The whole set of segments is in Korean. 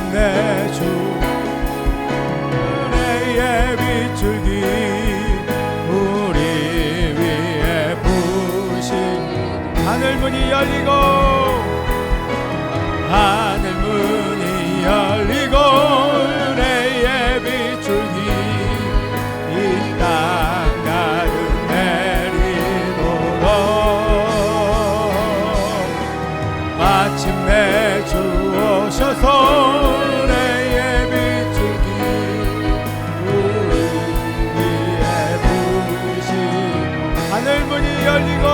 마침내 주 은혜의 비출기 우리 위에 부신 하늘문이 열리고 하늘문이 열리고 은혜의 비출기 이 땅 가득 내리도록 마침내 주 오셔서 은혜의 비출기 우리 위에 부신 하늘문이 열리고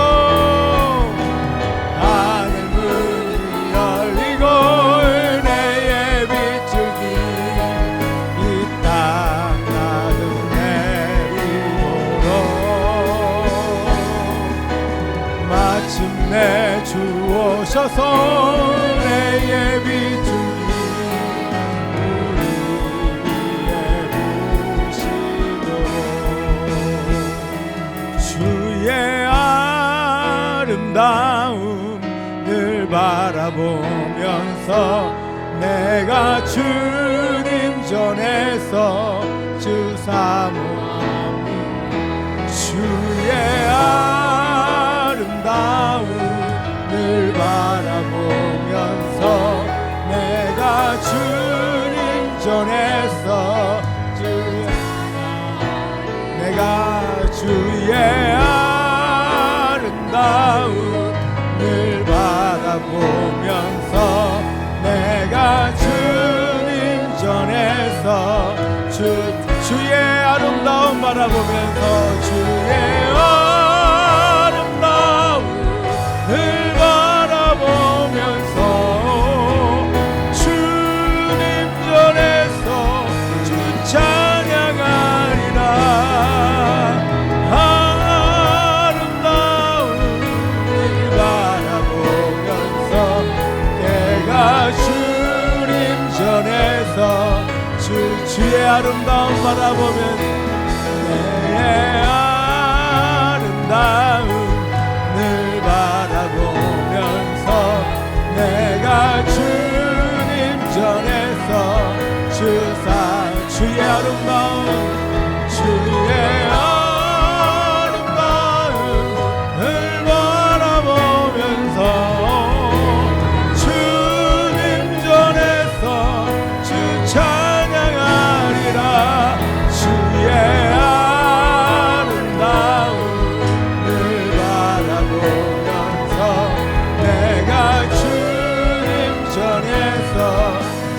마침내 주 오셔서 은혜의 비추기 우리 위에 부시도록 주의 아름다움을 바라보면서 내가 주님 전에서 주 사모하니 주의 아름다움을 바라보면서 내가 주님 전에서 내가 주의 아름다움을 바라보면서 내가 주님 전에서 주의 아름다움 바라보면서 주의 늘 바라보면서 주님 전에서 주 찬양하리라 아름다움을 바라보면서 내가 주님 전에서 주의 아름다움 바라보면 내 아름다움 바라보면서 내가 주님 전에서 주의 아름다움 주의 아름다움을 바라보면서 주님 전에서 주 찬양하리라 주의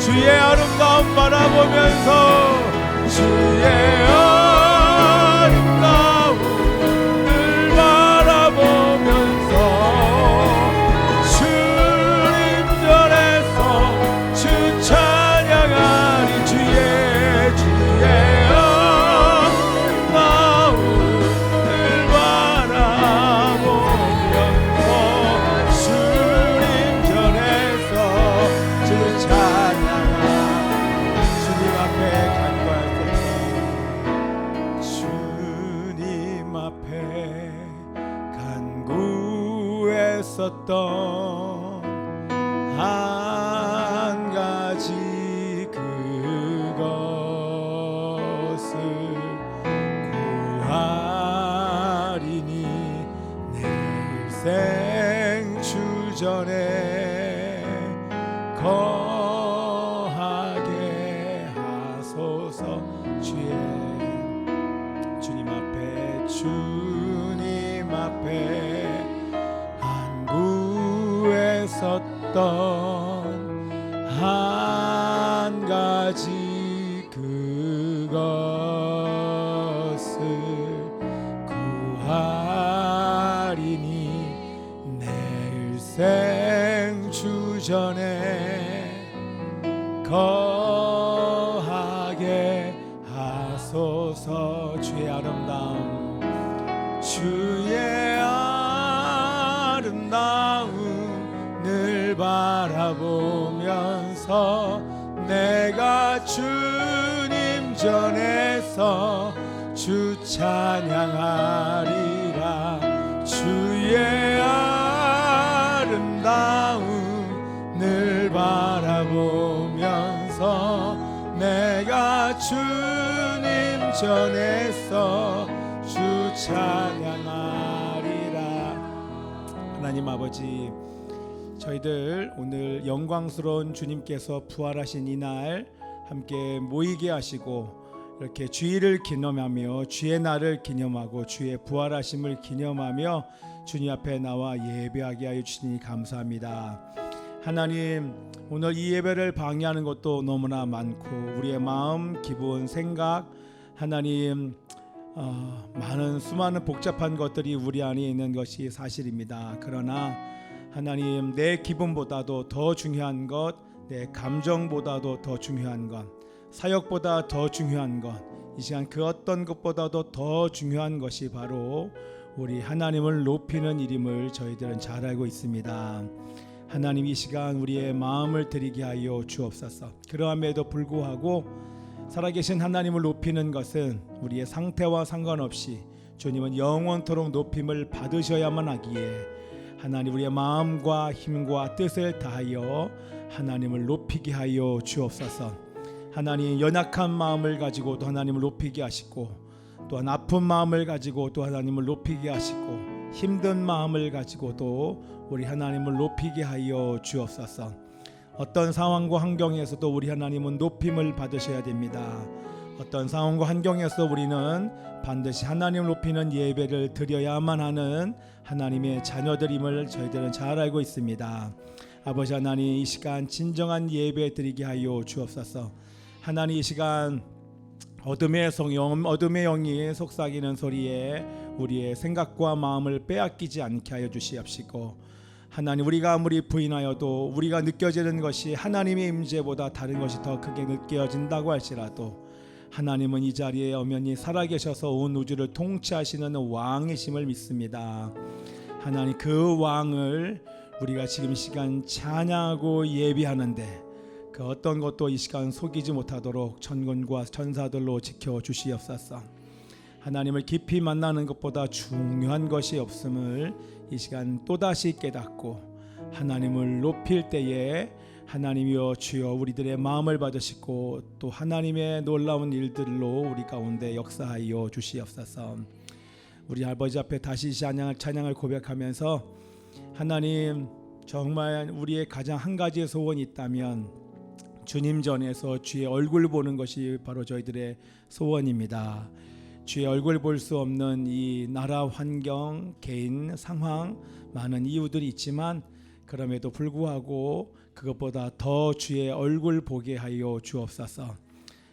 주의 아름다움 바라보면서 주의 아름다움을 바라보면서 주님 전에서 주 찬양하리 주의 아름다움을 바라보면서 주님 전에서 주 썼던 한 가지 그것을 구하리니 내 일생 주전에 거하게 하소서 주님 앞에 섰던 한 가지 그것을 구하리니 내 일생 주전에 거하게 하소서 주의 아름다움을 바라보면서 내가 주님 전에서 주 찬양하리라 주의 아름다움을 바라보면서 주님 전에서 주 찬양하리라. 하나님 아버지, 저희들 오늘 영광스러운 주님께서 부활하신 이날 함께 모이게 하시고 이렇게 주일을 기념하며 주의 날을 기념하고 주의 부활하심을 기념하며 주님 앞에 나와 예배하게 하여 주시니 감사합니다. 하나님, 오늘 이 예배를 방해하는 것도 너무나 많고 우리의 마음, 기분, 생각, 하나님 많은 수많은 복잡한 것들이 우리 안에 있는 것이 사실입니다. 그러나 하나님, 내 기분보다도 더 중요한 것, 내 감정보다도 더 중요한 것, 사역보다 더 중요한 것, 이 시간 그 어떤 것보다도 더 중요한 것이 바로 우리 하나님을 높이는 일임을 저희들은 잘 알고 있습니다. 하나님, 이 시간 우리의 마음을 드리게 하여 주옵소서. 그러함에도 불구하고 살아계신 하나님을 높이는 것은 우리의 상태와 상관없이 주님은 영원토록 높임을 받으셔야만 하기에 하나님, 우리의 마음과 힘과 뜻을 다하여 하나님을 높이게 하여 주옵소서. 하나님, 연약한 마음을 가지고도 하나님을 높이게 하시고, 또한 아픈 마음을 가지고 또 하나님을 높이게 하시고, 힘든 마음을 가지고도 우리 하나님을 높이게 하여 주옵소서. 어떤 상황과 환경에서도 우리 하나님은 높임을 받으셔야 됩니다. 어떤 상황과 환경에서 우리는 반드시 하나님을 높이는 예배를 드려야만 하는 하나님의 자녀들임을 저희들은 잘 알고 있습니다. 아버지 하나님, 이 시간 진정한 예배 드리게 하여 주옵소서. 하나님, 이 시간 어둠의 영이 속삭이는 소리에 우리의 생각과 마음을 빼앗기지 않게 하여 주시옵시고, 하나님, 우리가 아무리 부인하여도 우리가 느껴지는 것이 하나님의 임재보다 다른 것이 더 크게 느껴진다고 할지라도 하나님은 이 자리에 엄연히 살아계셔서 온 우주를 통치하시는 왕이심을 믿습니다. 하나님, 그 왕을 우리가 지금 이 시간 찬양하고 예비하는데 그 어떤 것도 이 시간 속이지 못하도록 천군과 천사들로 지켜주시옵소서. 하나님을 깊이 만나는 것보다 중요한 것이 없음을 이 시간 또다시 깨닫고 하나님을 높일 때에 하나님이여 주여 우리들의 마음을 받으시고 또 하나님의 놀라운 일들로 우리 가운데 역사하여 주시옵소서. 우리 아버지 앞에 다시 찬양을 고백하면서 하나님, 정말 우리의 가장 한 가지의 소원이 있다면 주님 전에서 주의 얼굴 보는 것이 바로 저희들의 소원입니다. 주의 얼굴 볼 수 없는 이 나라 환경, 개인 상황, 많은 이유들이 있지만 그럼에도 불구하고 그것보다 더 주의 얼굴 보게 하여 주옵소서.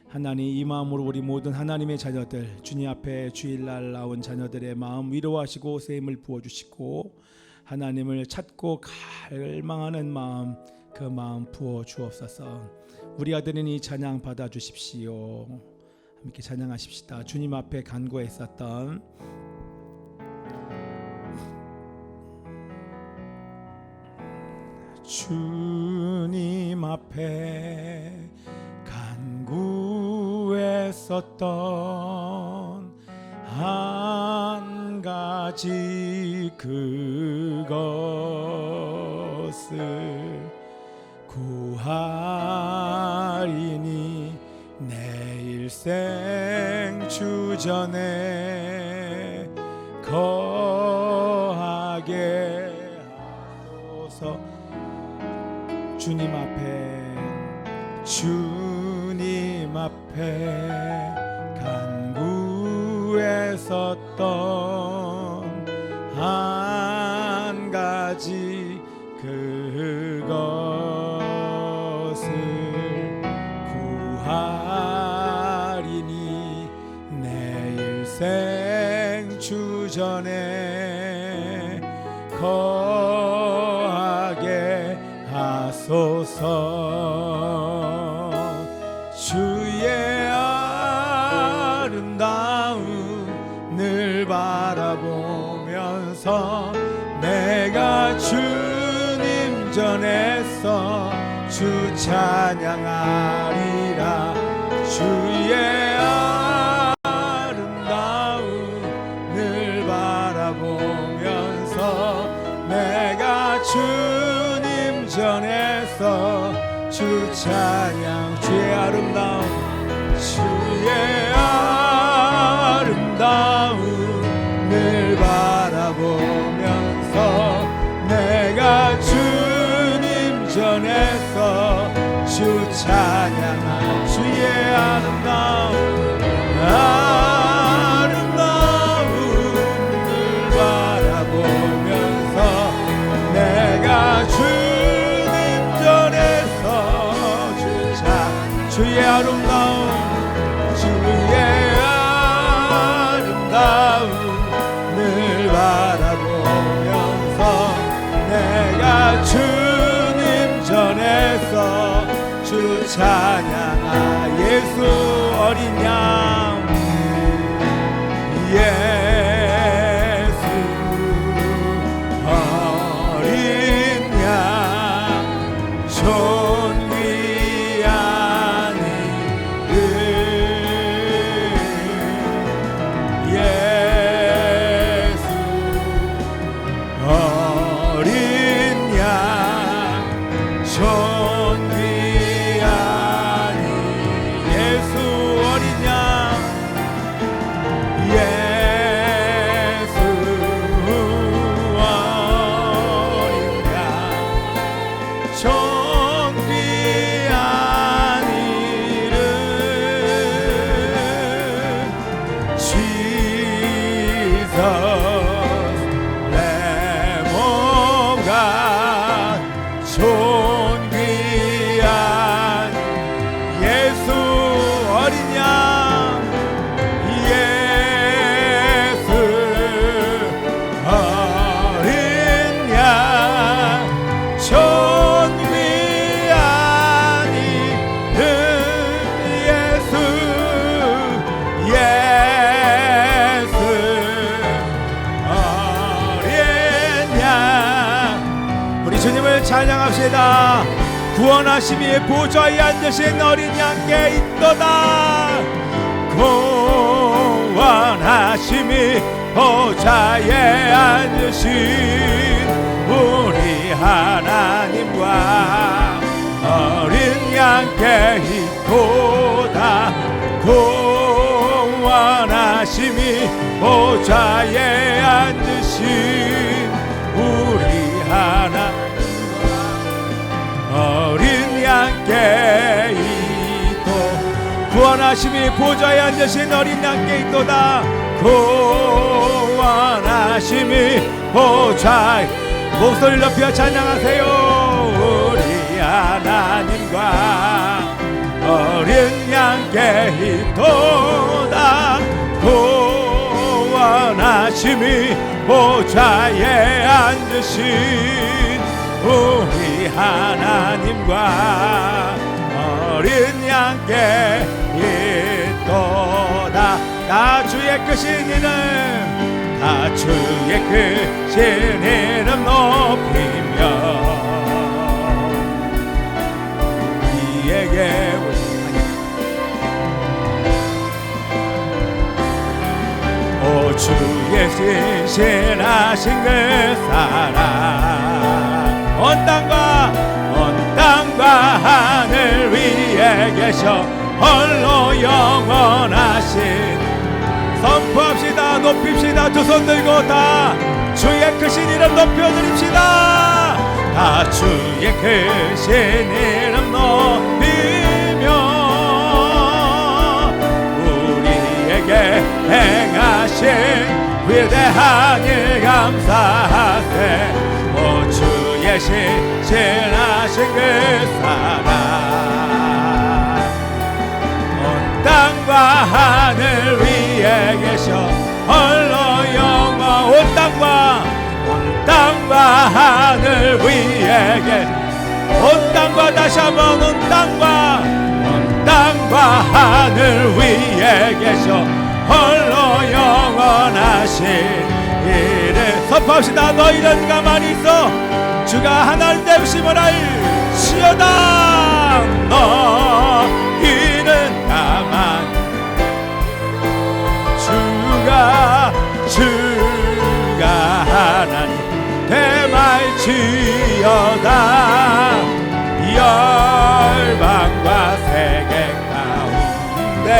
하나님, 이 마음으로 우리 모든 하나님의 자녀들, 주님 앞에 주일날 나온 자녀들의 마음 위로하시고 세임을 부어주시고 하나님을 찾고 갈망하는 마음, 그 마음 부어 주옵소서. 우리 아들은 이 찬양 받아 주십시오. 함께 찬양하십시다. 주님 앞에 간구했었던 주님 앞에 간구했었던 한 가지 그것을 구하리니 내 일생 주전에 거하게 하소서. 주님 앞에 간구했었던 한 가지 그것을 구하리니 내 일생 주전에 거하게 하소서. 주의 아름다움을 바라보면서 내가 주님 전에서 주 찬양하리라. 주의 아름다움을 바라보면서 내가 주님 전에서 주 찬양. 주의 아름다움 주의 아름다움을 바라보면서 내가 주님 전에서 주 찬양한 주의 아름다움을 바라보면서 내가 주님 전에서 주의 아름다움 주의 아름다움을 바라보면서 내가 주님 전에서 주 찬양하 예수 어린 양 예수 어린 양 존귀한 이름 예수 어린 양 존귀한 예수 어린 양 예수 어린 양 존귀한 이름 Jesus Lamb of God 존귀한 예수 어린 양 예수 어린 양 존귀한 이름 예수 예수 어린 양 우리 주님을 찬양합시다. 구원하심이 보좌에 앉으신 어린 양께 있도다. 구원하심이 보좌에 앉으신 우리 하나님과 어린 양께 있도다. 구원하심이 보좌에 앉으신 우리 하나님과 어린 양께 있도 구원하심이 보좌에 앉으신 어린 양께 있도다. 구원하심이 보좌에 목소리를 높여 찬양하세요. 우리 하나님과 어린 양께 있도다. 구원하심이 보좌에 앉으신 우리 하나님과 어린 양께 있도다. 다 주의 크신 이름 다 주의 크신 이름 높이며 우리에게 오 주의 신실하신 그 사랑 온 땅과 하늘 위에 계셔 홀로 영원하신 선포합시다. 높입시다. 두 손 들고 다 주의 크신 이름 높여드립시다. 다 주의 크신 이름 높이며 우리에게 행하신 위대한 일 감사하세. 오 주의 신실하신 그 사랑 온 땅과 하늘 위에 계셔 홀로 영원 온 땅과 하늘 위에 계셔 온 땅과 다시 한번 온 땅과 하늘 위에 계셔 홀로 영원하신 이름 선포합시다. 너희는 가만히 있어 주가 하나님 되심을 알지어다. 너희는 가만히 주가 하나님 대말지어다. 열방과 세계 가운데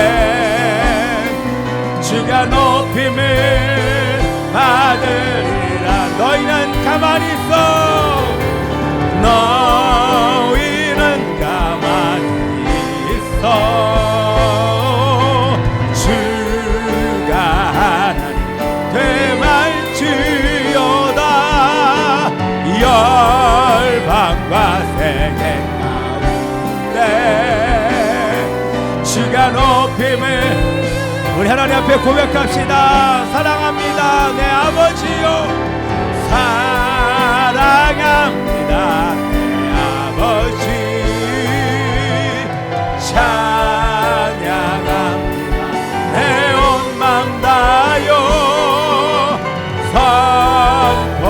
주가 높임을 받으리라. 너희는 가만히 있어. 너희는 가만히 있어. 주가 하나님 되말지어다. 열방과 세계 가운데 주가 높임을 우리 하나님 앞에 고백합시다. 사랑합니다 내 아버지요. 사랑합니다 내 아버지. 찬양합니다 내 온 맘 다여.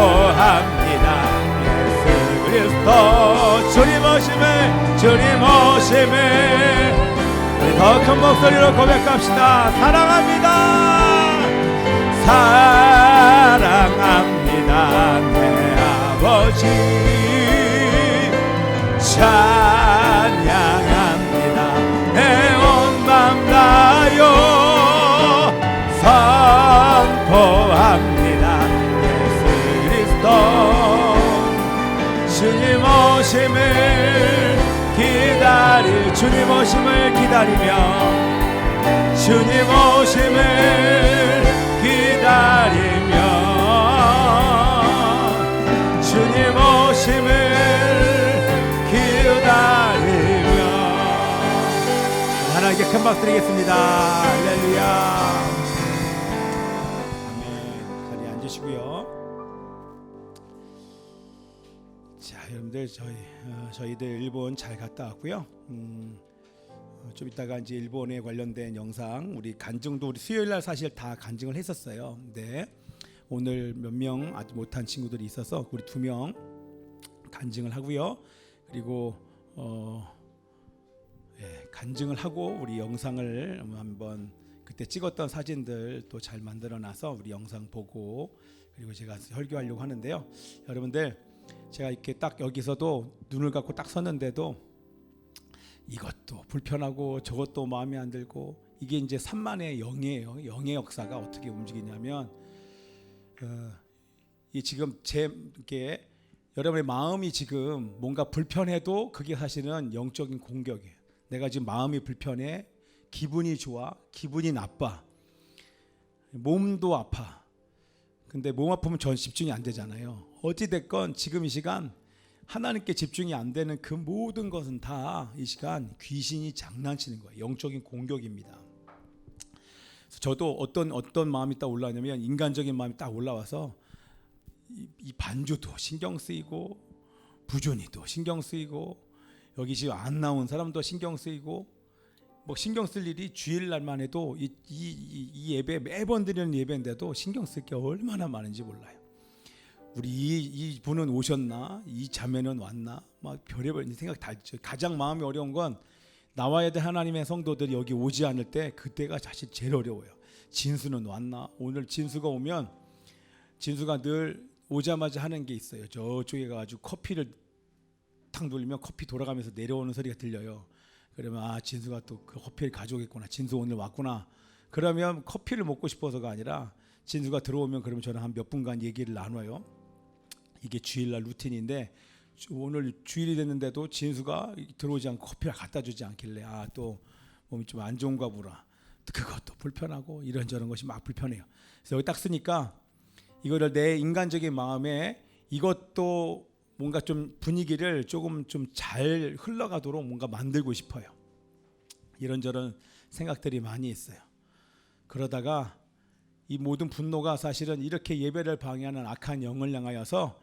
선포합니다 예수 그리스도. 주님 오심을 더 큰 목소리로 고백합시다. 사랑합니다. 사랑합니다 내 아버지. 찬양합니다 내 온 맘 다여. 선포합니다 예수 그리스도. 주님 오심을 주님 오심을 기다리며 주님 오심을 기다리며 주님 오심을 기다리며 하나님께 큰 박수 드리겠습니다. 할렐루야. 아멘. 자리에 앉으시고요. 자, 여러분들 저희들 일본 잘 갔다 왔고요. 좀 이따가 이제 일본에 관련된 영상 우리 간증도 우리 수요일 날 사실 다 간증을 했었어요. 근데 오늘 몇 명 아직 못한 친구들이 있어서 우리 2명 간증을 하고요. 그리고 간증을 하고 우리 영상을 한번 그때 찍었던 사진들 또 잘 만들어놔서 우리 영상 보고 그리고 제가 설교하려고 하는데요. 여러분들 제가 이렇게 딱 여기서도 눈을 감고 딱 섰는데도 이것도 불편하고 저것도 마음에 안 들고 이게 이제 산만의 영이에요. 영의 역사가 어떻게 움직이냐면 이 지금 이게 여러분의 마음이 지금 뭔가 불편해도 그게 사실은 영적인 공격이에요. 내가 지금 마음이 불편해, 기분이 좋아, 기분이 나빠, 몸도 아파. 근데 몸 아프면 전 집중이 안 되잖아요. 어찌 됐건 지금 이 시간 하나님께 집중이 안 되는 그 모든 것은 다 이 시간 귀신이 장난치는 거예요. 영적인 공격입니다. 저도 어떤 마음이 딱 올라오냐면 인간적인 마음이 딱 올라와서 이 반주도 신경 쓰이고 부존이도 신경 쓰이고 여기 지금 안 나온 사람도 신경 쓰이고 뭐 신경 쓸 일이 주일날만 해도 이 예배 매번 드리는 예배인데도 신경 쓸 게 얼마나 많은지 몰라요. 우리 이 분은 오셨나? 이 자매는 왔나? 막 별의별 생각 다 있죠. 가장 마음이 어려운 건 나와야 될 하나님의 성도들이 여기 오지 않을 때 그때가 사실 제일 어려워요. 진수는 왔나? 오늘 진수가 오면 진수가 늘 오자마자 하는 게 있어요. 저쪽에 가가지고 커피를 탁 돌리면 커피 돌아가면서 내려오는 소리가 들려요. 그러면 진수가 또 그 커피를 가져오겠구나. 진수 오늘 왔구나. 그러면 커피를 먹고 싶어서가 아니라 진수가 들어오면 그러면 저는 한 몇 분간 얘기를 나눠요. 이게 주일날 루틴인데 오늘 주일이 됐는데도 진수가 들어오지 않고 커피를 갖다 주지 않길래 또 몸이 좀 안 좋은가 보라. 그것도 불편하고 이런저런 것이 막 불편해요. 그래서 여기 딱 쓰니까 이거를 내 인간적인 마음에 이것도 뭔가 좀 분위기를 조금 좀 잘 흘러가도록 뭔가 만들고 싶어요. 이런저런 생각들이 많이 있어요. 그러다가 이 모든 분노가 사실은 이렇게 예배를 방해하는 악한 영을 향하여서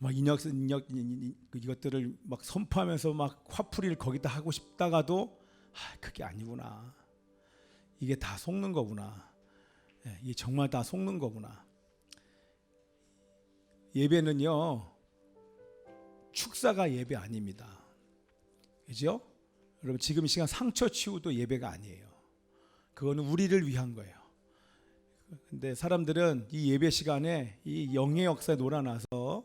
막 이것들을 막 선포하면서 막 화풀이를 거기다 하고 싶다가도 그게 아니구나. 이게 다 속는 거구나. 이게 정말 다 속는 거구나. 예배는요 축사가 예배 아닙니다. 그죠? 여러분 지금 이 시간 상처 치유도 예배가 아니에요. 그거는 우리를 위한 거예요. 근데 사람들은 이 예배 시간에 이 영의 역사에 놀아나서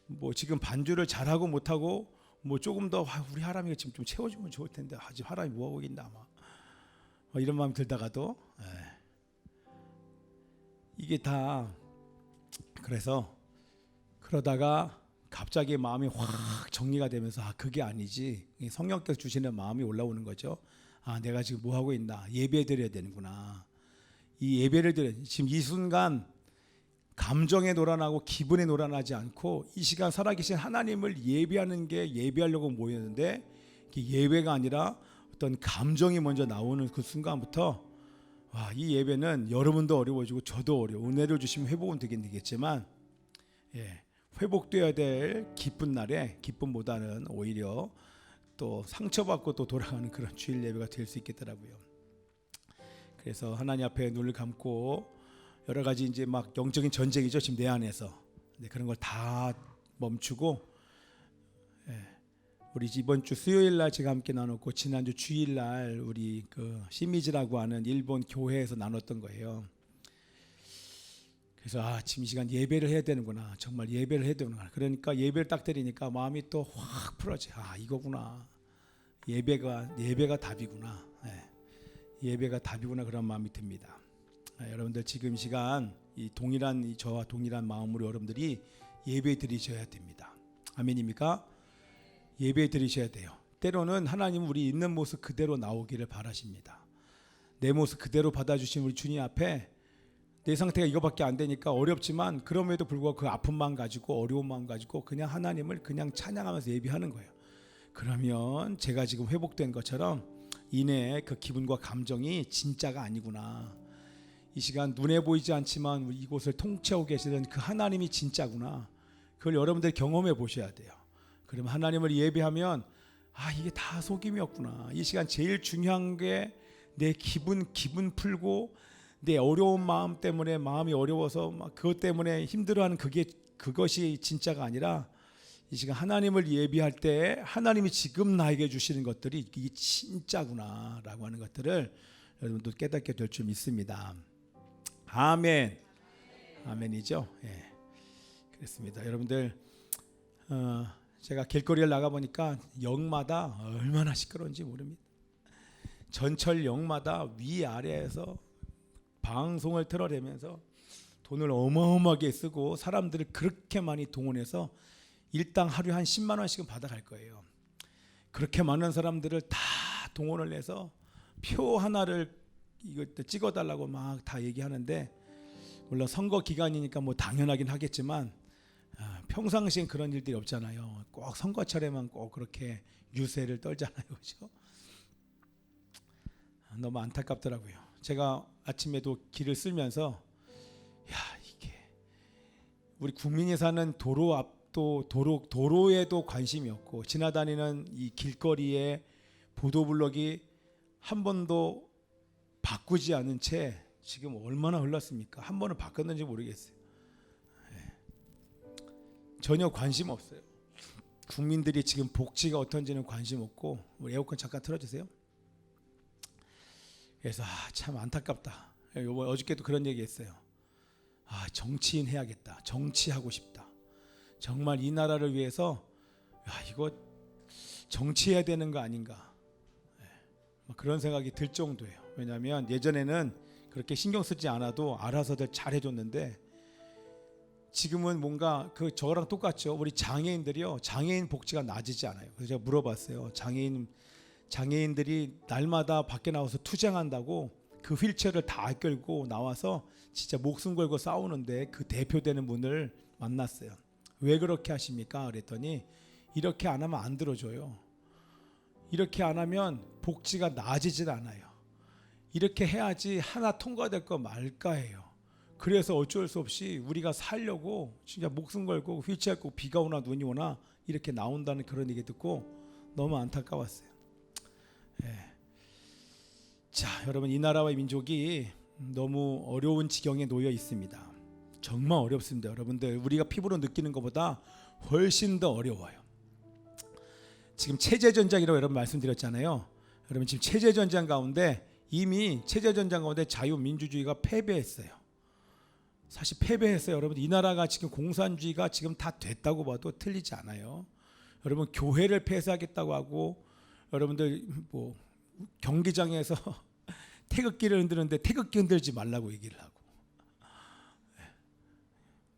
뭐 지금 반주를 잘하고 못하고 뭐 조금 더 우리 하람이가 지금 좀 채워주면 좋을 텐데 지금 하람이 뭐하고 있나 이런 마음 들다가도 이게 다 그래서 그러다가 갑자기 마음이 확 정리가 되면서 그게 아니지, 성령께서 주시는 마음이 올라오는 거죠. 내가 지금 뭐 하고 있나, 예배 드려야 되는구나. 이 예배를 드려, 지금 이 순간 감정에 놀아나고 기분에 놀아나지 않고 이 시간 살아계신 하나님을 예배하는 게, 예배하려고 모였는데 예배가 아니라 어떤 감정이 먼저 나오는 그 순간부터 이 예배는 여러분도 어려워지고 저도 어려워. 은혜를 주시면 회복은 되겠지만 회복되어야 될 기쁜 날에 기쁨보다는 오히려 또 상처받고 또 돌아가는 그런 주일 예배가 될 수 있겠더라고요. 그래서 하나님 앞에 눈을 감고 여러 가지 이제 막 영적인 전쟁이죠, 지금 내 안에서. 그런 걸 다 멈추고, 우리 이번 주 수요일 날 제가 함께 나눴고 지난주 주일 날 우리 그 시미즈라고 하는 일본 교회에서 나눴던 거예요. 그래서 지금 이 시간 예배를 해야 되는구나, 정말 예배를 해야 되는구나. 그러니까 예배를 딱 드리니까 마음이 또 확 풀어져. 이거구나, 예배가 답이구나, 예배가 답이구나, 그런 마음이 듭니다. 여러분들 지금 이 시간 저와 동일한 마음으로 여러분들이 예배 드리셔야 됩니다. 아멘입니까? 예배 드리셔야 돼요. 때로는 하나님은 우리 있는 모습 그대로 나오기를 바라십니다. 내 모습 그대로 받아주신 우리 주님 앞에 내 상태가 이거밖에 안 되니까 어렵지만 그럼에도 불구하고 그 아픈 마음 가지고 어려운 마음 가지고 그냥 하나님을 그냥 찬양하면서 예배하는 거예요. 그러면 제가 지금 회복된 것처럼 이내 그 기분과 감정이 진짜가 아니구나, 이 시간 눈에 보이지 않지만 이곳을 통치하고 계시던 그 하나님이 진짜구나, 그걸 여러분들 경험해 보셔야 돼요. 그러면 하나님을 예배하면 이게 다 속임이었구나. 이 시간 제일 중요한 게 내 기분 풀고 내 어려운 마음 때문에, 마음이 어려워서 막 그것 때문에 힘들어하는 그것이 진짜가 아니라 이 시간 하나님을 예배할 때 하나님이 지금 나에게 주시는 것들이 이게 진짜구나라고 하는 것들을 여러분도 깨닫게 될 줄 믿습니다. 아멘. 아멘이죠. 그렇습니다. 여러분들 제가 길거리를 나가 보니까 역마다 얼마나 시끄러운지 모릅니다. 전철 역마다 위아래에서 방송을 틀어대면서 돈을 어마어마하게 쓰고 사람들을 그렇게 많이 동원해서 일당 하루에 한 10만 원씩은 받아갈 거예요. 그렇게 많은 사람들을 다 동원을 해서 표 하나를 이거 찍어달라고 막 다 얘기하는데, 물론 선거 기간이니까 뭐 당연하긴 하겠지만 평상시엔 그런 일들이 없잖아요. 꼭 선거철에만 꼭 그렇게 유세를 떨잖아요, 그렇죠? 너무 안타깝더라고요. 제가 아침에도 길을 쓸면서 이게 우리 국민이 사는 도로 앞도 도로에도 관심이 없고 지나다니는 이 길거리에 보도블록이 한 번도 바꾸지 않은 채 지금 얼마나 흘렀습니까? 한 번은 바꿨는지 모르겠어요. 전혀 관심 없어요. 국민들이 지금 복지가 어떤지는 관심 없고. 우리 에어컨 잠깐 틀어주세요. 그래서 참 안타깝다. 어저께도 그런 얘기했어요. 정치인 해야겠다, 정치하고 싶다. 정말 이 나라를 위해서 이거 정치해야 되는 거 아닌가, 그런 생각이 들 정도예요. 왜냐하면 예전에는 그렇게 신경 쓰지 않아도 알아서들 잘 해줬는데 지금은 뭔가 저랑 똑같죠. 우리 장애인들이요, 장애인 복지가 낮아지지 않아요. 그래서 제가 물어봤어요. 장애인들이 날마다 밖에 나와서 투쟁한다고 그 휠체어를 다 끌고 나와서 진짜 목숨 걸고 싸우는데 그 대표되는 분을 만났어요. 왜 그렇게 하십니까? 그랬더니 이렇게 안 하면 안 들어줘요. 이렇게 안 하면 복지가 나아지질 않아요. 이렇게 해야지 하나 통과될 거 말까 해요. 그래서 어쩔 수 없이 우리가 살려고 진짜 목숨 걸고 휠체어 끌고 비가 오나 눈이 오나 이렇게 나온다는 그런 얘기 듣고 너무 안타까웠어요. 자, 여러분, 이 나라와 민족이 너무 어려운 지경에 놓여 있습니다. 정말 어렵습니다. 여러분들, 우리가 피부로 느끼는 것보다 훨씬 더 어려워요. 지금 체제전쟁이라고 여러분 말씀드렸잖아요. 여러분, 지금 체제전쟁 가운데 이미 체제전쟁 가운데 자유민주주의가 패배했어요. 사실 패배했어요. 여러분, 이 나라가 지금 공산주의가 지금 다 됐다고 봐도 틀리지 않아요. 여러분, 교회를 폐쇄하겠다고 하고, 여러분들 뭐 경기장에서 태극기를 흔드는데 태극기 흔들지 말라고 얘기를 하고,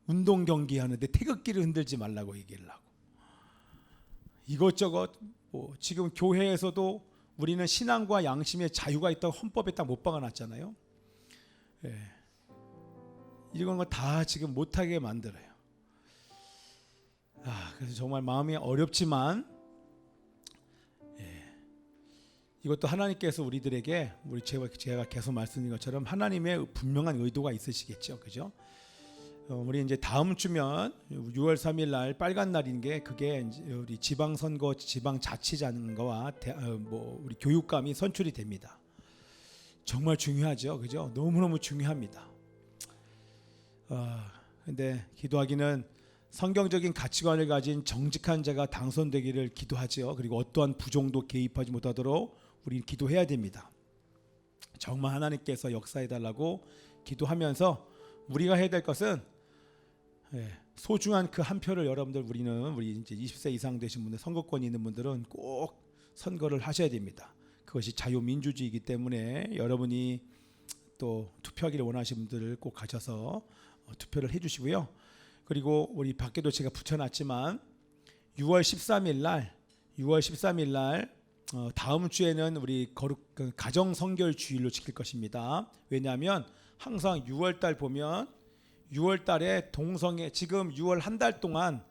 운동 경기 하는데 태극기를 흔들지 말라고 얘기를 하고, 이것저것 지금 교회에서도 우리는 신앙과 양심의 자유가 있다고 헌법에 딱 못 박아놨잖아요. 이런 거 다 지금 못하게 만들어요. 그래서 정말 마음이 어렵지만, 이것도 하나님께서 우리들에게 제가 계속 말씀드린 것처럼 하나님의 분명한 의도가 있으시겠죠, 그죠? 우리 이제 다음 주면 6월 3일 날 빨간 날인 게, 그게 이제 우리 지방선거 지방자치자는거와 우리 교육감이 선출이 됩니다. 정말 중요하죠, 그죠? 너무너무 중요합니다. 근데 기도하기는 성경적인 가치관을 가진 정직한 자가 당선되기를 기도하죠. 그리고 어떠한 부정도 개입하지 못하도록 우리 기도해야 됩니다. 정말 하나님께서 역사해달라고 기도하면서 우리가 해야 될 것은, 소중한 그 한 표를 여러분들, 우리 이제 20세 이상 되신 분들, 선거권이 있는 분들은 꼭 선거를 하셔야 됩니다. 그것이 자유민주주의이기 때문에 여러분이 또 투표하기를 원하시는 분들을 꼭 가셔서 투표를 해주시고요. 그리고 우리 밖에도 제가 붙여놨지만 6월 13일 날 다음 주에는 우리 가정 성결 주일로 지킬 것입니다. 왜냐하면 항상 6월달 보면 6월달에 동성애, 지금 6월 한 달 동안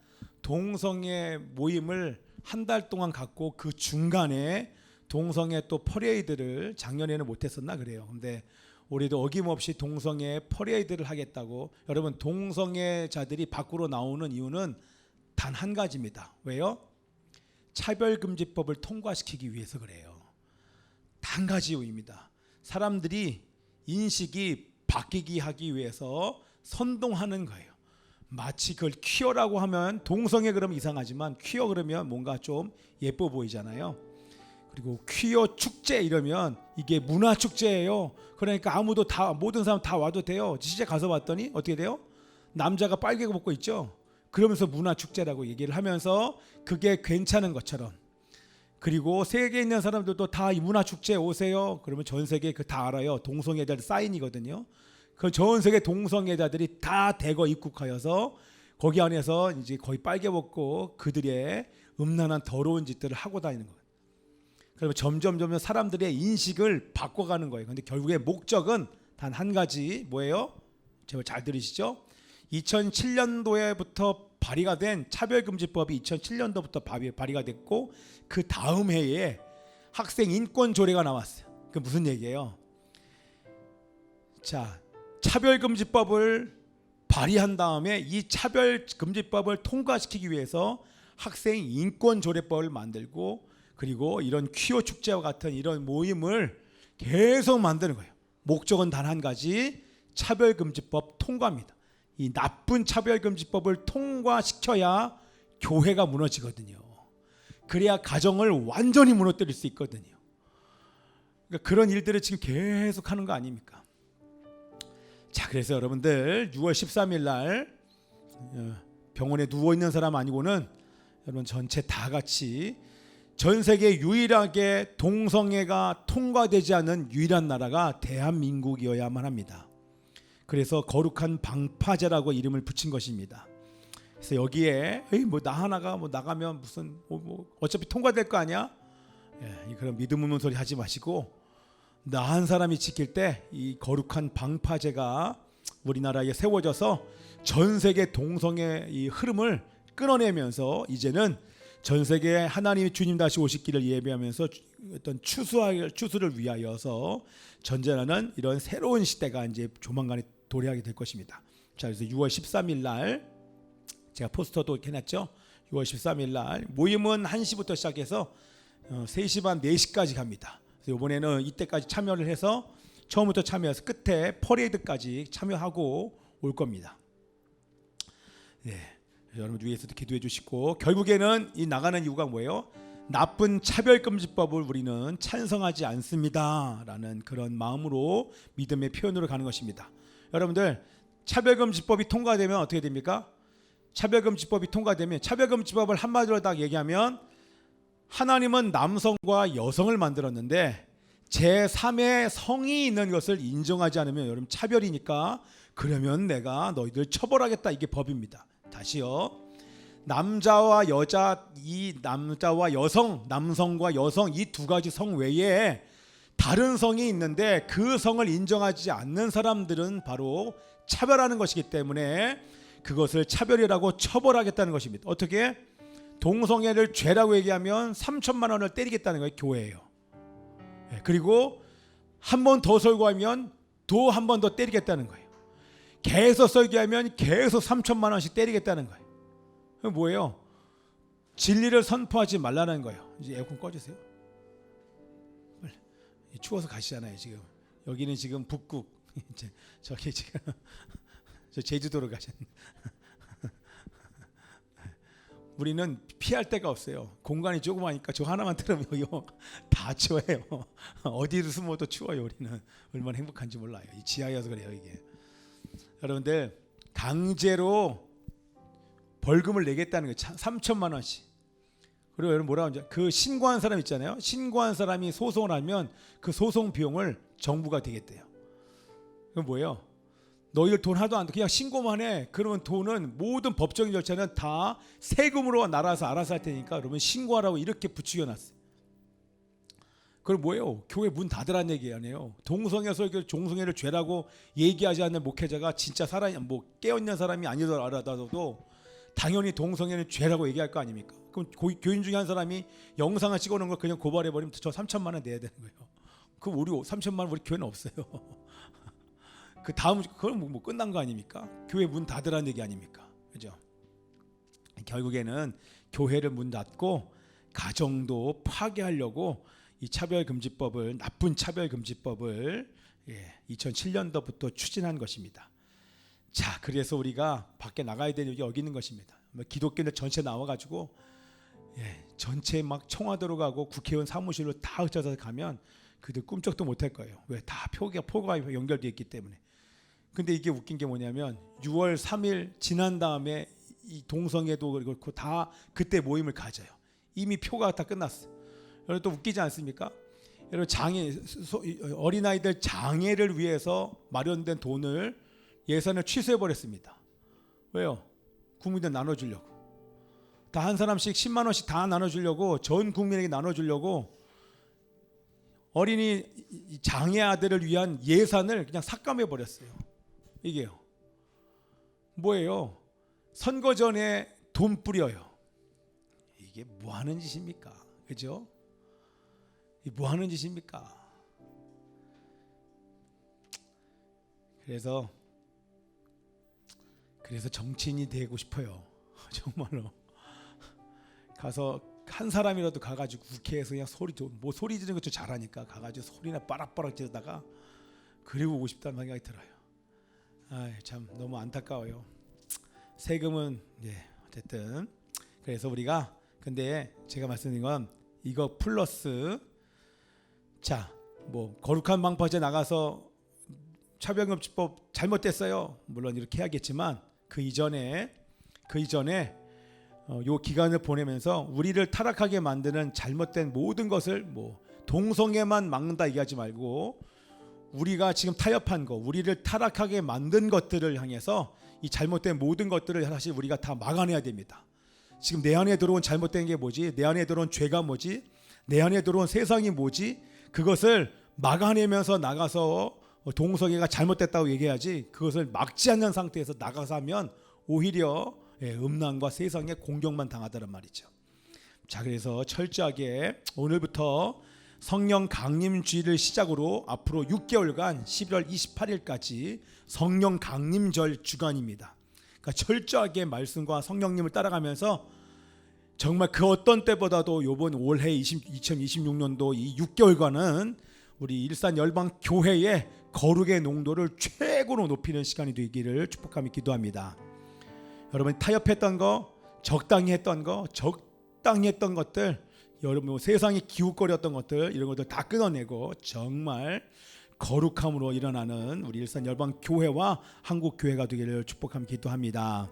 동성애 모임을 한 달 동안 갖고, 그 중간에 동성애 또 퍼레이드를 작년에는 못했었나 그래요. 근데 올해도 어김없이 동성애 퍼레이드를 하겠다고. 여러분, 동성애자들이 밖으로 나오는 이유는 단 한 가지입니다. 왜요? 차별금지법을 통과시키기 위해서 그래요. 단 가지 이유입니다. 사람들이 인식이 바뀌기 하기 위해서 선동하는 거예요. 마치 그걸 퀴어라고 하면, 동성애 그러면 이상하지만 퀴어 그러면 뭔가 좀 예뻐 보이잖아요. 그리고 퀴어 축제 이러면 이게 문화 축제예요. 그러니까 모든 사람 다 와도 돼요. 진짜 가서 봤더니 어떻게 돼요? 남자가 빨개 벗고 있죠. 그러면서 문화 축제라고 얘기를 하면서 그게 괜찮은 것처럼. 그리고 세계에 있는 사람들도 다 이 문화 축제 오세요. 그러면 전 세계 그 다 알아요. 동성애자들 사인이거든요. 그 전 세계 동성애자들이 다 대거 입국하여서 거기 안에서 이제 거의 빨개 벗고 그들의 음란한 더러운 짓들을 하고 다니는 거예요. 그러면 점점 사람들의 인식을 바꿔가는 거예요. 그런데 결국에 목적은 단 한 가지, 뭐예요? 제가 잘 들으시죠? 2007년도에부터 발의가 된 차별금지법이 2007년도부터 발의가 됐고, 그 다음 해에 학생 인권 조례가 나왔어요. 그 무슨 얘기예요? 자, 차별금지법을 발의한 다음에 이 차별금지법을 통과시키기 위해서 학생 인권 조례법을 만들고, 그리고 이런 퀴어 축제와 같은 이런 모임을 계속 만드는 거예요. 목적은 단 한 가지, 차별금지법 통과입니다. 이 나쁜 차별금지법을 통과시켜야 교회가 무너지거든요. 그래야 가정을 완전히 무너뜨릴 수 있거든요. 그러니까 그런 일들을 지금 계속 하는 거 아닙니까? 자, 그래서 여러분들 6월 13일 날 병원에 누워있는 사람 아니고는 여러분 전체 다 같이, 전 세계 유일하게 동성애가 통과되지 않은 유일한 나라가 대한민국이어야만 합니다. 그래서 거룩한 방파제라고 이름을 붙인 것입니다. 그래서 여기에 나 하나가 나가면 무슨 어차피 통과될 거 아니야? 그런 믿음 없는 소리 하지 마시고, 나 한 사람이 지킬 때 이 거룩한 방파제가 우리나라에 세워져서 전 세계 동성애 이 흐름을 끊어내면서 이제는 전 세계에 하나님의 주님 다시 오시기를 예배하면서 어떤 추수를 위하여서 전전하는 이런 새로운 시대가 이제 조만간에 도래하게 될 것입니다. 자, 그래서 6월 13일 날 제가 포스터도 이렇게 해놨죠. 6월 13일 날 모임은 1시부터 시작해서 3시 반 4시까지 갑니다. 그래서 이번에는 이때까지 참여를 해서 처음부터 참여해서 끝에 퍼레이드까지 참여하고 올 겁니다. 네, 여러분 위해서도 기도해 주시고, 결국에는 이 나가는 이유가 뭐예요? 나쁜 차별금지법을 우리는 찬성하지 않습니다 라는 그런 마음으로, 믿음의 표현으로 가는 것입니다. 여러분들, 차별금지법이 통과되면 어떻게 됩니까? 차별금지법이 통과되면, 차별금지법을 한마디로 딱 얘기하면, 하나님은 남성과 여성을 만들었는데 제3의 성이 있는 것을 인정하지 않으면 여러분 차별이니까 그러면 내가 너희들 처벌하겠다. 이게 법입니다. 다시요. 남자와 여자, 이 남자와 여성, 남성과 여성 이 두 가지 성 외에 다른 성이 있는데 그 성을 인정하지 않는 사람들은 바로 차별하는 것이기 때문에 그것을 차별이라고 처벌하겠다는 것입니다. 어떻게? 동성애를 죄라고 얘기하면 3천만 원을 때리겠다는 거예요. 교회예요. 그리고 한 번 더 설교하면 또 한 번 더 때리겠다는 거예요. 계속 설교하면 계속 3천만 원씩 때리겠다는 거예요. 뭐예요? 진리를 선포하지 말라는 거예요. 이제 에어컨 꺼주세요. 추워서 가시잖아요. 지금 여기는 지금 북극, 이제 저기 지금 저 제주도로 가셨네. 우리는 피할 데가 없어요. 공간이 조그마니까 저 하나만 틀으면 다 추워요. 어디를 숨어도 추워요. 우리는 얼마나 행복한지 몰라요. 이 지하여서 그래요. 이게 여러분들 강제로 벌금을 내겠다는 거예요. 3천만 원씩. 그리고 여러분 뭐라고 하죠? 그 신고한 사람 있잖아요. 신고한 사람이 소송을 하면 그 소송 비용을 정부가 되겠대요. 그건 뭐예요? 너희들 돈 하나도 안 돼. 그냥 신고만 해. 그러면 돈은 모든 법적인 절차는 다 세금으로 나라에서 알아서 할 테니까 여러분 신고하라고 이렇게 부추겨 놨어요. 그럼 뭐예요? 교회 문 닫으라는 얘기 아니에요. 동성애 설교, 종성애를 죄라고 얘기하지 않는 목회자가 진짜 뭐 깨어있는 사람이 아니더라도 당연히 동성애는 죄라고 얘기할 거 아닙니까? 그럼 교인 중에 한 사람이 영상을 찍어놓은 걸 그냥 고발해버리면 저 3천만 원 내야 되는 거예요. 그럼 우리 3천만 원 우리 교회는 없어요. 그 다음 그건 뭐 끝난 거 아닙니까? 교회 문 닫으라는 얘기 아닙니까? 그죠? 결국에는 교회를 문 닫고 가정도 파괴하려고 이 차별금지법을 나쁜 차별금지법을 2007년도부터 추진한 것입니다. 자, 그래서 우리가 밖에 나가야 되는 여기 있는 것입니다. 기독교인들 전체 나와가지고 전체 막 청와대로 가고 국회의원 사무실로 다 흩어져서 가면 그들 꿈쩍도 못할 거예요. 왜? 다 포가 연결되어 있기 때문에. 근데 이게 웃긴 게 뭐냐면 6월 3일 지난 다음에 이 동성애도 그렇고 다 그때 모임을 가져요. 이미 표가 다 끝났어. 여러분 또 웃기지 않습니까? 여러분 어린아이들 장애를 위해서 마련된 돈을 예산을 취소해 버렸습니다. 왜요? 국민들 나눠주려고. 다 한 사람씩 10만 원씩 다 나눠주려고 전 국민에게 나눠주려고 어린이 장애 아들을 위한 예산을 그냥 삭감해 버렸어요. 이게요. 뭐예요? 선거 전에 돈 뿌려요. 이게 뭐 하는 짓입니까? 그죠? 뭐 하는 짓입니까? 그래서 정치인이 되고 싶어요. 정말로. 가서 한 사람이라도 가가지고 국회에서 그냥 소리 지르는 것도 잘하니까 가가지고 소리나 빠락빠락 지르다가 그리고 오고 싶다는 생각이 들어요. 참 너무 안타까워요. 세금은 어쨌든 그래서 우리가 근데 제가 말씀드린 건 이거 플러스 뭐 거룩한 방파제 나가서 차별금지법 잘못됐어요. 물론 이렇게 해야겠지만 그 이전에 요 기간을 보내면서 우리를 타락하게 만드는 잘못된 모든 것을 뭐 동성애만 막는다 얘기하지 말고 우리가 지금 타협한 거, 우리를 타락하게 만든 것들을 향해서 이 잘못된 모든 것들을 사실 우리가 다 막아내야 됩니다. 지금 내 안에 들어온 잘못된 게 뭐지? 내 안에 들어온 죄가 뭐지? 내 안에 들어온 세상이 뭐지? 그것을 막아내면서 나가서 동성애가 잘못됐다고 얘기해야지 그것을 막지 않는 상태에서 나가서 하면 오히려 음란과 세상의 공격만 당하다는 말이죠. 자, 그래서 철저하게 오늘부터 성령 강림주의를 시작으로 앞으로 6개월간 11월 28일까지 성령 강림절 주간입니다. 그러니까 철저하게 말씀과 성령님을 따라가면서 정말 그 어떤 때보다도 이번 올해 2026년도 이 6개월간은 우리 일산 열방 교회의 거룩의 농도를 최고로 높이는 시간이 되기를 축복하며 기도합니다. 여러분 타협했던 거, 적당히 했던 것들, 여러분 세상이 기웃거렸던 것들 이런 것들 다 끊어내고 정말 거룩함으로 일어나는 우리 일산 열방 교회와 한국 교회가 되기를 축복하며 기도합니다.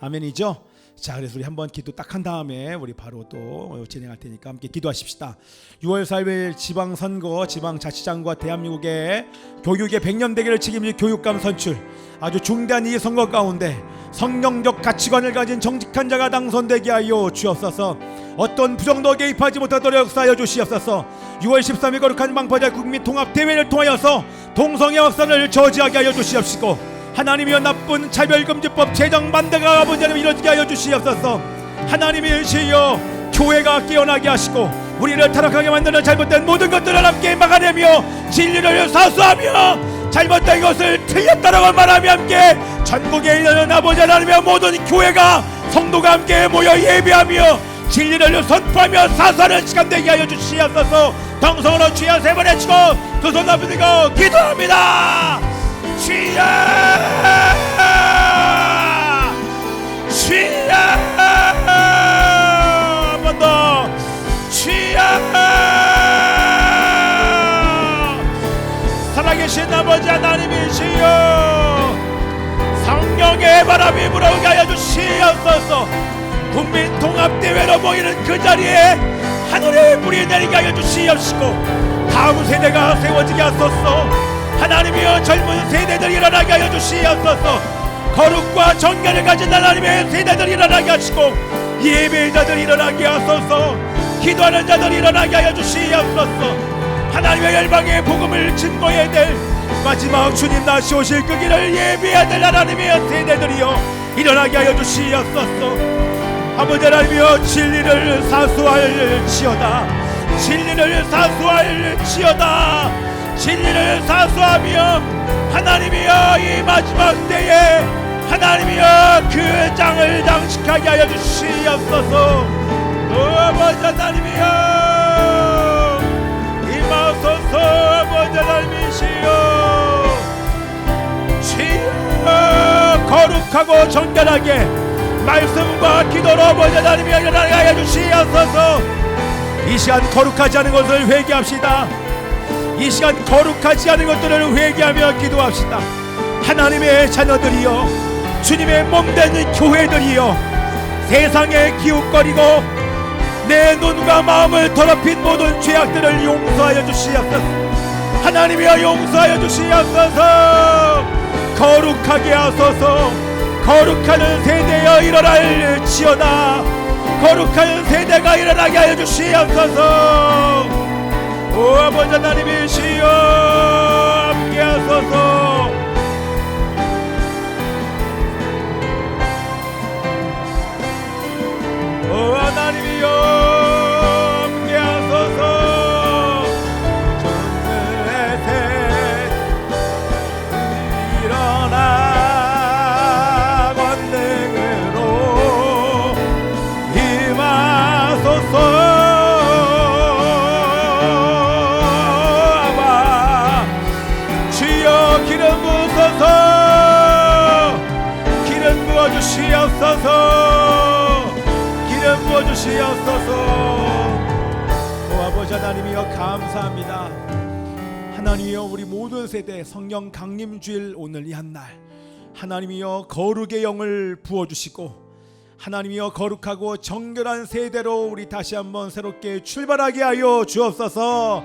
아멘이죠? 자, 그래서 우리 한번 기도 딱 한 다음에 우리 바로 또 진행할 테니까 함께 기도하십시다. 6월 4일 지방선거, 지방자치장과 대한민국의 교육의 100년 대계를 책임질 교육감 선출, 아주 중대한 이 선거 가운데 성경적 가치관을 가진 정직한 자가 당선되게 하여 주옵소서. 어떤 부정도 개입하지 못하도록 역사하여 주시옵소서. 6월 13일 거룩한 망파자 국민통합대회를 통하여서 동성애 확산을 저지하게 하여 주시옵시고, 하나님이여 나쁜 차별금지법 제정 반대가 아버지 하나님 이루어지게 하여 주시옵소서. 하나님이시여 교회가 깨어나게 하시고 우리를 타락하게 만드는 잘못된 모든 것들을 함께 막아내며 진리를 사수하며 잘못된 것을 틀렸다라고 말하며 함께 전국에 있는 아버지 하나님의 모든 교회가 성도가 함께 모여 예배하며 진리를 선포하며 사수하는 시간 되게 하여 주시옵소서. 동성으로 주여 세 번 외치고 두 손 앞에 들고 기도합니다. 주여 주여 한 번 더 주여. 살아계신 아버지 하나님이시여 성령의 바람이 불어오게 하여 주시옵소서. 국민통합대회로 모이는 그 자리에 하늘의 불이 내리게 하여 주시옵시고 다음 세대가 세워지게 하소서. 하나님이여 젊은 세대들이 일어나게 하여 주시옵소서. 거룩과 정결을 가진 하나님의 세대들이 일어나게 하시고 예배자들이 일어나게 하소서. 기도하는 자들이 일어나게 하여 주시옵소서. 하나님의 열방의 복음을 증거해야 될 마지막 주님 다시 오실 그 길을 예배해야 될 하나님의 세대들이여 일어나게 하여 주시옵소서. 아버지 하나님이여 진리를 사수할지어다. 진리를 사수할지어다. 진리를 사수하며 하나님이여 이 마지막 때에 하나님이여 그 장을 장식하게 하여 주시옵소서. 아버지 하나님이여 임하소서. 아버지 하나님이시여 주여 거룩하고 정결하게 말씀과 기도로 아버지 하나님이여 일어나게 하여 주시옵소서. 이 시간 거룩하지 않은 것을 회개합시다. 이 시간 거룩하지 않은 것들을 회개하며 기도합시다. 하나님의 자녀들이여 주님의 몸된 교회들이여 세상에 기웃거리고 내 눈과 마음을 더럽힌 모든 죄악들을 용서하여 주시옵소서. 하나님이여 용서하여 주시옵소서. 거룩하게 하소서. 거룩하는 세대여 일어날지어다. 거룩한 세대가 일어나게 하여 주시옵소서. 오 아버지 하나님이시여 함께 하소서. 오 하나님이여 함께 하소서. 주님의 새 일어나 권능으로 임하소서. 기름 부어주시옵소서. 기름 부어주시옵소서. 오 아버지 하나님이여 감사합니다. 하나님이여 우리 모든 세대 성령 강림주일 오늘 이 한날 하나님이여 거룩의 영을 부어주시고 하나님이여 거룩하고 정결한 세대로 우리 다시 한번 새롭게 출발하게 하여 주옵소서.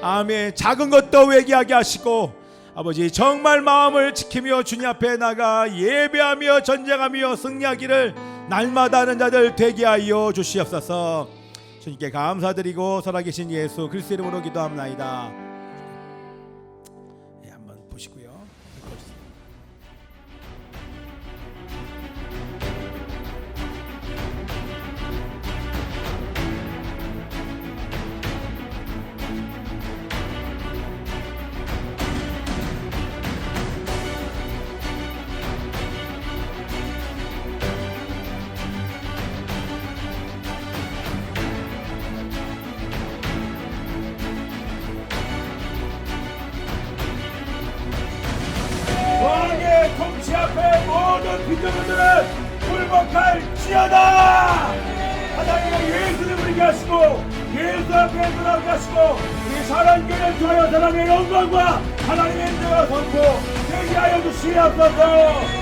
아멘. 작은 것도 회개하게 하시고 아버지 정말 마음을 지키며 주님 앞에 나가 예배하며 전쟁하며 승리하기를 날마다 하는 자들 되게 하여 주시옵소서. 주님께 감사드리고 살아계신 예수 그리스도 이름으로 기도합나이다. 네, 한번 보시고요. 왕의 통치 앞에 모든 빈정들은 굴복할지어다. 하나님의 예수를 부르게 하시고 예수 앞에 돌아오게 하시고 이 사랑교회를 통하여 하나님의 영광과 하나님의 인정과 선포 되게 하여 주시옵소서.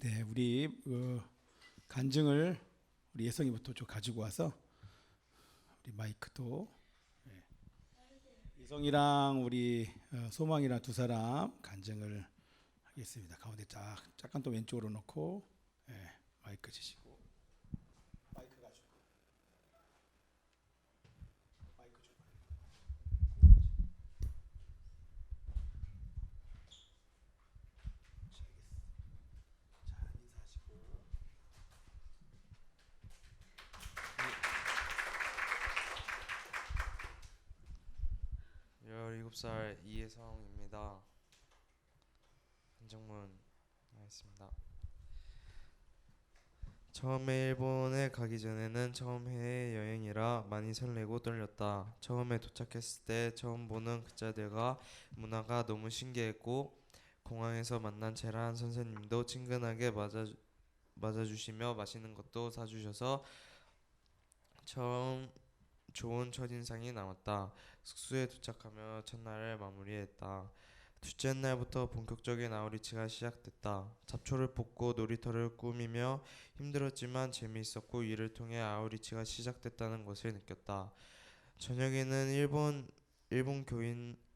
네, 우리 간증을 우리 예성이부터 좀 가지고 와서 우리 마이크도 예성이랑 우리 소망이랑 두 사람 간증을 하겠습니다. 가운데 잠깐 또 왼쪽으로 놓고 마이크 주시고 마이크 가지고 마이크 좀 자, 인사하시고 17살 이혜성입니다. 한정문 하겠습니다. 처음에 일본에 가기 전에는 처음 해외 여행이라 많이 설레고 떨렸다. 처음에 도착했을 때 처음 보는 그자들과 문화가 너무 신기했고 공항에서 만난 제란 선생님도 친근하게 맞아주시며 맛있는 것도 사주셔서 처음 좋은 첫인상이 남았다. 숙소에 도착하며 첫날을 마무리했다. 둘째 날부터 본격적인 아우리치가 시작됐다. 잡초를 뽑고 놀이터를 꾸미며 힘들었지만 재미있었고 이를 통해 아우리치가 시작됐다는 것을 느꼈다. 저녁에는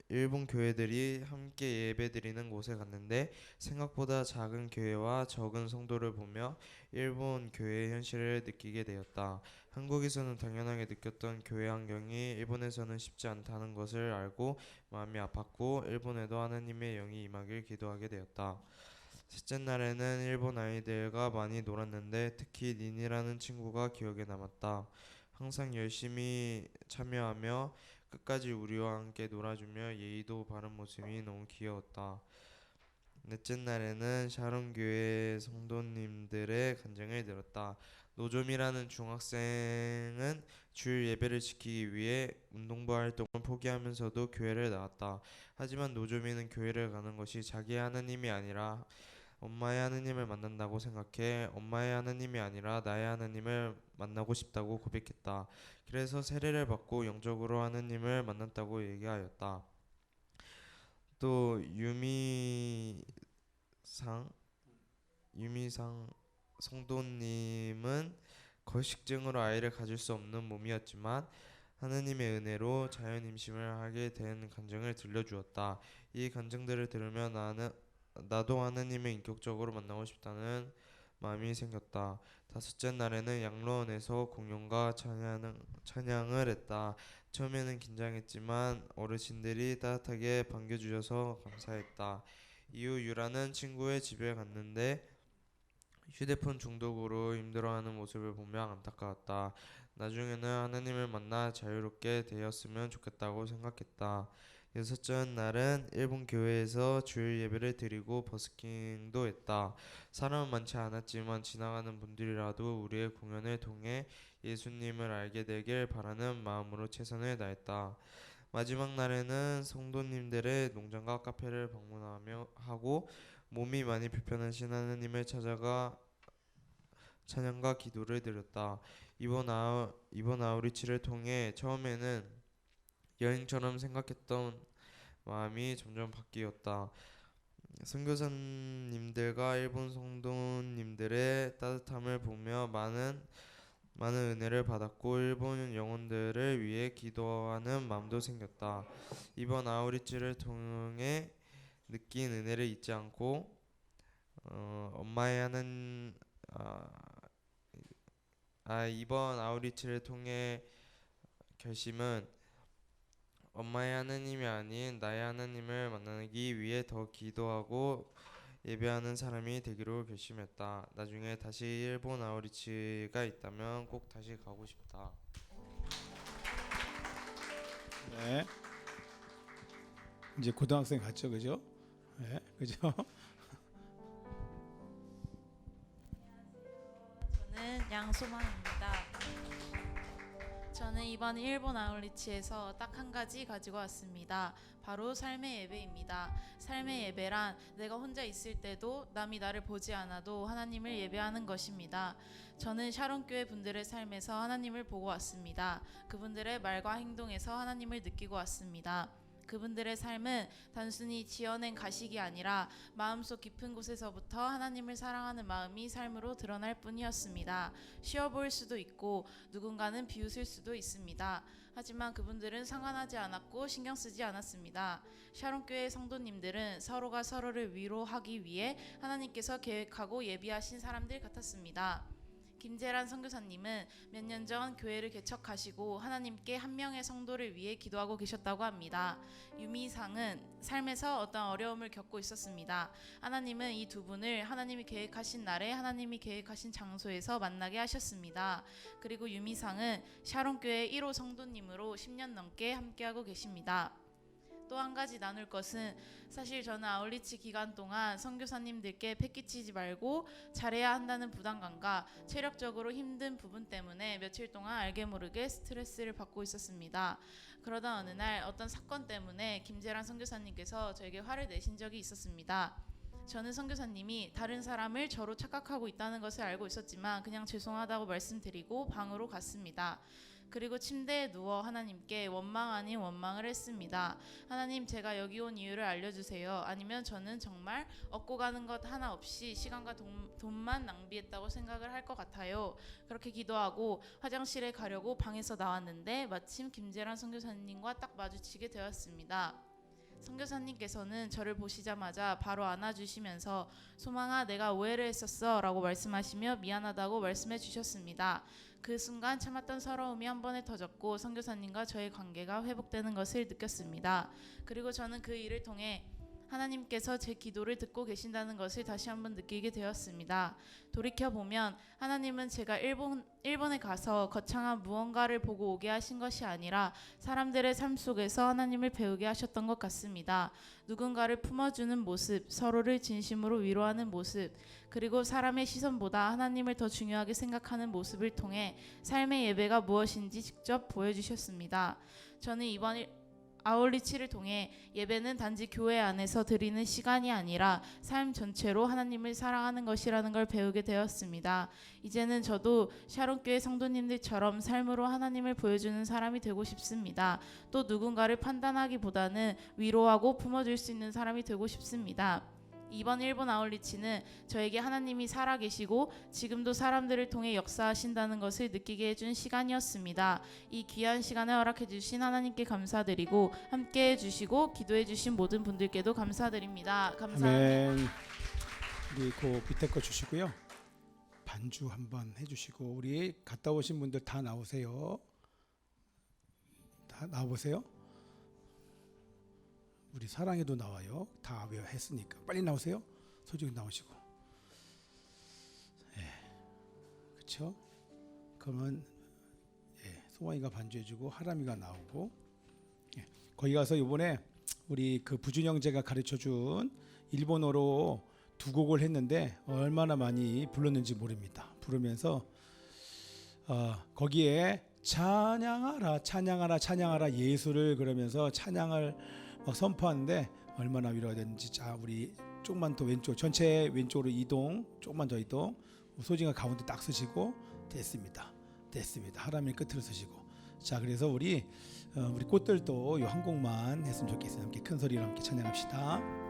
일본 교회들이 함께 예배드리는 곳에 갔는데 생각보다 작은 교회와 적은 성도를 보며 일본 교회의 현실을 느끼게 되었다. 한국에서는 당연하게 느꼈던 교회 환경이 일본에서는 쉽지 않다는 것을 알고 마음이 아팠고 일본에도 하나님의 영이 임하길 기도하게 되었다. 셋째 날에는 일본 아이들과 많이 놀았는데 특히 닌이라는 친구가 기억에 남았다. 항상 열심히 참여하며 끝까지 우리와 함께 놀아주며 예의도 바른 모습이 너무 귀여웠다. 넷째 날에는 샤론 교회 성도님들의 간증을 들었다. 노점이라는 중학생은 주일 예배를 지키기 위해 운동부 활동을 포기하면서도 교회를 나왔다. 하지만 노점이는 교회를 가는 것이 자기의 하나님이 아니라 엄마의 하나님을 만난다고 생각해 엄마의 하나님이 아니라 나의 하나님을 만나고 싶다고 고백했다. 그래서 세례를 받고 영적으로 하나님을 만났다고 얘기하였다. 또 유미상 성도님은 거식증으로 아이를 가질 수 없는 몸이었지만 하느님의 은혜로 자연 임신을 하게 된 간증을 들려주었다. 이 간증들을 들으며 나도 하느님을 인격적으로 만나고 싶다는 마음이 생겼다. 다섯째 날에는 양로원에서 공연과 찬양을 했다. 처음에는 긴장했지만 어르신들이 따뜻하게 반겨주셔서 감사했다. 이후 유라는 친구의 집에 갔는데 휴대폰 중독으로 힘들어하는 모습을 보며 안타까웠다. 나중에는 하나님을 만나 자유롭게 되었으면 좋겠다고 생각했다. 여섯째 날은 일본 교회에서 주일 예배를 드리고 버스킹도 했다. 사람은 많지 않았지만 지나가는 분들이라도 우리의 공연을 통해 예수님을 알게 되길 바라는 마음으로 최선을 다했다. 마지막 날에는 성도님들의 농장과 카페를 방문하며 하고 몸이 많이 불편하신 하나님을 찾아가 찬양과 기도를 드렸다. 이번 아우리치를 통해 처음에는 여행처럼 생각했던 마음이 점점 바뀌었다. 선교사님들과 일본 성도님들의 따뜻함을 보며 많은 은혜를 받았고 일본 영혼들을 위해 기도하는 마음도 생겼다. 이번 아우리치를 통해 느낀 은혜를 잊지 않고 엄마의 하는 이번 아우리치를 통해 결심은 엄마의 하나님이 아닌 나의 하나님을 만나기 위해 더 기도하고 예배하는 사람이 되기로 결심했다. 나중에 다시 일본 아우리치가 있다면 꼭 다시 가고 싶다. 네. 이제 고등학생 같죠, 그죠? 네, 그죠? 저는 양소망입니다. 저는 이번 일본 아울리치에서 딱 한 가지 가지고 왔습니다. 바로 삶의 예배입니다. 삶의 예배란 내가 혼자 있을 때도 남이 나를 보지 않아도 하나님을 예배하는 것입니다. 저는 샤론교회 분들의 삶에서 하나님을 보고 왔습니다. 그분들의 말과 행동에서 하나님을 느끼고 왔습니다. 그분들의 삶은 단순히 지어낸 가식이 아니라 마음속 깊은 곳에서부터 하나님을 사랑하는 마음이 삶으로 드러날 뿐이었습니다. 쉬워 보일 수도 있고 누군가는 비웃을 수도 있습니다. 하지만 그분들은 상관하지 않았고 신경 쓰지 않았습니다. 샤론교회 성도님들은 서로가 서로를 위로하기 위해 하나님께서 계획하고 예비하신 사람들 같았습니다. 김재란 선교사님은 몇 년 전 교회를 개척하시고 하나님께 한 명의 성도를 위해 기도하고 계셨다고 합니다. 유미상은 삶에서 어떤 어려움을 겪고 있었습니다. 하나님은 이 두 분을 하나님이 계획하신 날에 하나님이 계획하신 장소에서 만나게 하셨습니다. 그리고 유미상은 샤론교회 1호 성도님으로 10년 넘게 함께하고 계십니다. 또 한 가지 나눌 것은 사실 저는 아울리치 기간 동안 선교사님들께 패기치지 말고 잘해야 한다는 부담감과 체력적으로 힘든 부분 때문에 며칠 동안 알게 모르게 스트레스를 받고 있었습니다. 그러다 어느 날 어떤 사건 때문에 김재란 선교사님께서 저에게 화를 내신 적이 있었습니다. 저는 선교사님이 다른 사람을 저로 착각하고 있다는 것을 알고 있었지만 그냥 죄송하다고 말씀드리고 방으로 갔습니다. 그리고 침대에 누워 하나님께 원망 아닌 원망을 했습니다. 하나님, 제가 여기 온 이유를 알려주세요. 아니면 저는 정말 얻고 가는 것 하나 없이 시간과 돈만 낭비했다고 생각을 할 것 같아요. 그렇게 기도하고 화장실에 가려고 방에서 나왔는데 마침 김재란 선교사님과 딱 마주치게 되었습니다. 선교사님께서는 저를 보시자마자 바로 안아주시면서 소망아, 내가 오해를 했었어 라고 말씀하시며 미안하다고 말씀해 주셨습니다. 그 순간 참았던 서러움이 한 번에 터졌고 선교사님과 저의 관계가 회복되는 것을 느꼈습니다. 그리고 저는 그 일을 통해 하나님께서 제 기도를 듣고 계신다는 것을 다시 한번 느끼게 되었습니다. 돌이켜보면 하나님은 제가 일본에 가서 거창한 무언가를 보고 오게 하신 것이 아니라 사람들의 삶 속에서 하나님을 배우게 하셨던 것 같습니다. 누군가를 품어주는 모습, 서로를 진심으로 위로하는 모습, 그리고 사람의 시선보다 하나님을 더 중요하게 생각하는 모습을 통해 삶의 예배가 무엇인지 직접 보여주셨습니다. 저는 이번 아울리치를 통해 예배는 단지 교회 안에서 드리는 시간이 아니라 삶 전체로 하나님을 사랑하는 것이라는 걸 배우게 되었습니다. 이제는 저도 샤론교회 성도님들처럼 삶으로 하나님을 보여주는 사람이 되고 싶습니다. 또 누군가를 판단하기보다는 위로하고 품어줄 수 있는 사람이 되고 싶습니다. 이번 일본 아울리치는 저에게 하나님이 살아계시고 지금도 사람들을 통해 역사하신다는 것을 느끼게 해준 시간이었습니다. 이 귀한 시간을 허락해 주신 하나님께 감사드리고 함께해 주시고 기도해 주신 모든 분들께도 감사드립니다. 감사합니다. 아멘. 우리 그 밑에 거 주시고요. 반주 한번 해주시고 우리 갔다 오신 분들 다 나오세요. 다 나와보세요. 우리 사랑에도 나와요. 다 했으니까 빨리 나오세요. 소중히 나오시고. 그렇죠? 그러면 소원이가 반주해주고 하람이가 나오고. 거기 가서 이번에 우리 그 부준 형제가 가르쳐준 일본어로 두 곡을 했는데 얼마나 많이 불렀는지 모릅니다. 부르면서 거기에 찬양하라 찬양하라 찬양하라 예수를 그러면서 찬양을 막 선포하는데 얼마나 위로가 되는지. 자, 우리 조금만 더 왼쪽, 전체 왼쪽으로 이동, 조금만 더 이동. 소진가 가운데 딱 서시고 됐습니다. 하람이 끝으로 서시고. 자, 그래서 우리 꽃들도 이 한 곡만 했으면 좋겠어요. 함께 큰 소리로 함께 찬양합시다.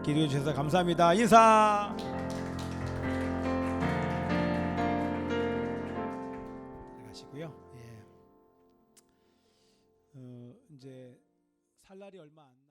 기도해 주셔서 감사합니다. 인사. 가시고요. 예. 이제 살 날이 얼마 안